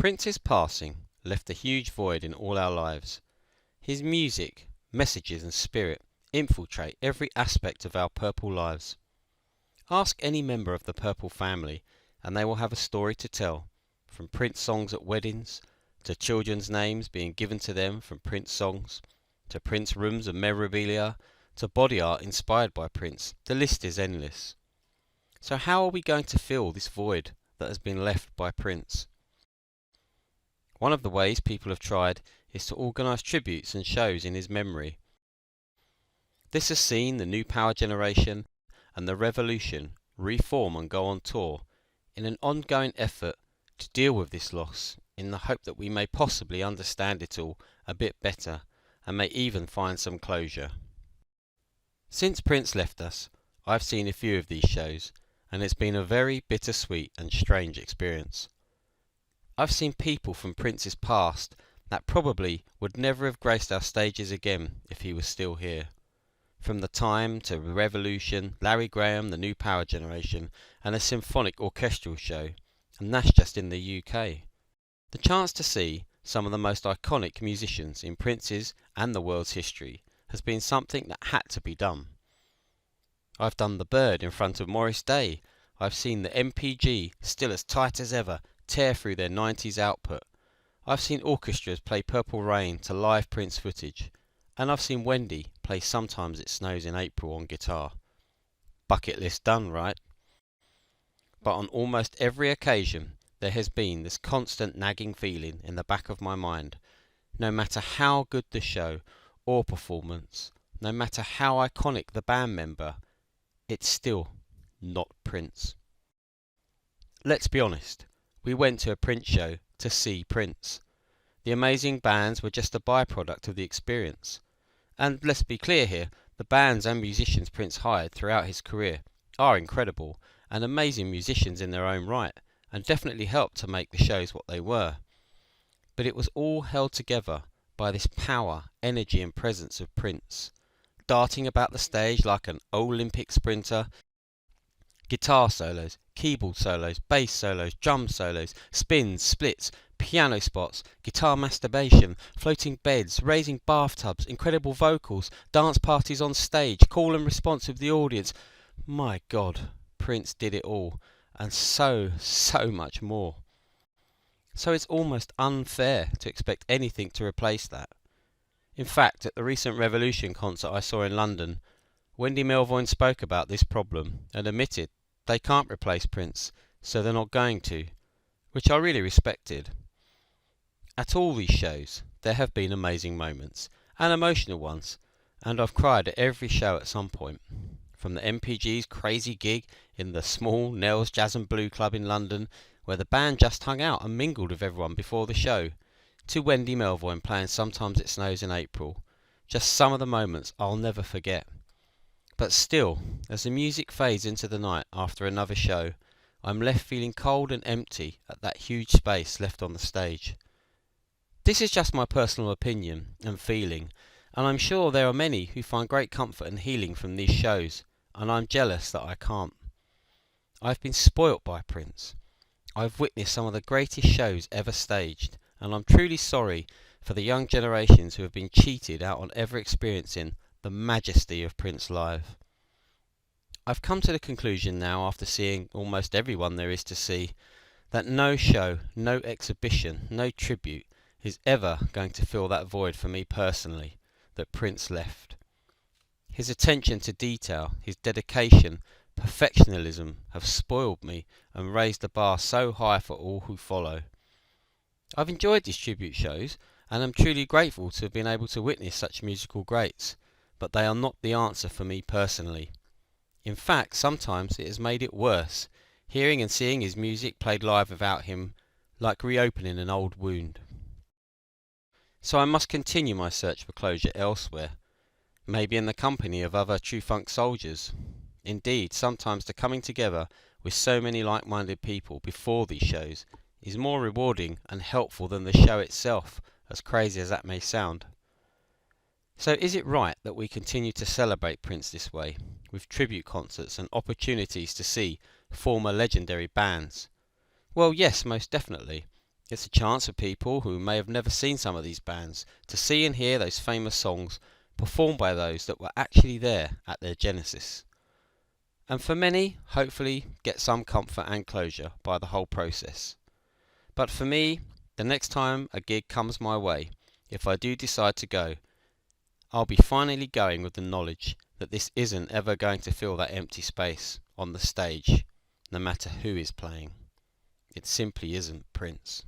Prince's passing left a huge void in all our lives. His music, messages and spirit infiltrate every aspect of our Purple lives. Ask any member of the Purple family and they will have a story to tell, from Prince songs at weddings, to children's names being given to them from Prince songs, to Prince rooms and memorabilia, to body art inspired by Prince. The list is endless. So how are we going to fill this void that has been left by Prince? One of the ways people have tried is to organise tributes and shows in his memory. This has seen the New Power Generation and the Revolution reform and go on tour in an ongoing effort to deal with this loss, in the hope that we may possibly understand it all a bit better and may even find some closure. Since Prince left us, I've seen a few of these shows, and it's been a very bittersweet and strange experience. I've seen people from Prince's past that probably would never have graced our stages again if he was still here. From The Time to Revolution, Larry Graham, the New Power Generation, and a symphonic orchestral show, and that's just in the UK. The chance to see some of the most iconic musicians in Prince's and the world's history has been something that had to be done. I've done The Bird in front of Morris Day. I've seen the MPG, still as tight as ever, tear through their 90s output. I've seen orchestras play Purple Rain to live Prince footage. And I've seen Wendy play Sometimes It Snows in April on guitar. Bucket list done, right? But on almost every occasion there has been this constant nagging feeling in the back of my mind. No matter how good the show or performance, no matter how iconic the band member, it's still not Prince. Let's be honest, we went to a Prince show to see Prince. The amazing bands were just a byproduct of the experience. And let's be clear here, the bands and musicians Prince hired throughout his career are incredible and amazing musicians in their own right, and definitely helped to make the shows what they were. But it was all held together by this power, energy and presence of Prince, darting about the stage like an Olympic sprinter. Guitar solos, keyboard solos, bass solos, drum solos, spins, splits, piano spots, guitar masturbation, floating beds, raising bathtubs, incredible vocals, dance parties on stage, call and response of the audience. My God, Prince did it all, and so much more. So it's almost unfair to expect anything to replace that. In fact, at the recent Revolution concert I saw in London, Wendy Melvoin spoke about this problem and admitted they can't replace Prince, so they're not going to, which I really respected. At all these shows, there have been amazing moments, and emotional ones, and I've cried at every show at some point. From the MPG's crazy gig in the small Nels Jazz and Blue Club in London, where the band just hung out and mingled with everyone before the show, to Wendy Melvoin playing Sometimes It Snows in April. Just some of the moments I'll never forget. But still, as the music fades into the night after another show, I'm left feeling cold and empty at that huge space left on the stage. This is just my personal opinion and feeling, and I'm sure there are many who find great comfort and healing from these shows, and I'm jealous that I can't. I've been spoilt by Prince. I've witnessed some of the greatest shows ever staged, and I'm truly sorry for the young generations who have been cheated out on ever experiencing the majesty of Prince live. I've come to the conclusion now, after seeing almost everyone there is to see, that no show, no exhibition, no tribute is ever going to fill that void for me personally that Prince left. His attention to detail, his dedication, perfectionism have spoiled me and raised the bar so high for all who follow. I've enjoyed these tribute shows and am truly grateful to have been able to witness such musical greats, but they are not the answer for me personally. In fact, sometimes it has made it worse, hearing and seeing his music played live without him, like reopening an old wound. So I must continue my search for closure elsewhere, maybe in the company of other true funk soldiers. Indeed, sometimes the coming together with so many like-minded people before these shows is more rewarding and helpful than the show itself, as crazy as that may sound. So is it right that we continue to celebrate Prince this way, with tribute concerts and opportunities to see former legendary bands? Well, yes, most definitely. It's a chance for people who may have never seen some of these bands to see and hear those famous songs performed by those that were actually there at their genesis. And for many, hopefully, get some comfort and closure by the whole process. But for me, the next time a gig comes my way, if I do decide to go, I'll be finally going with the knowledge that this isn't ever going to fill that empty space on the stage, no matter who is playing. It simply isn't Prince.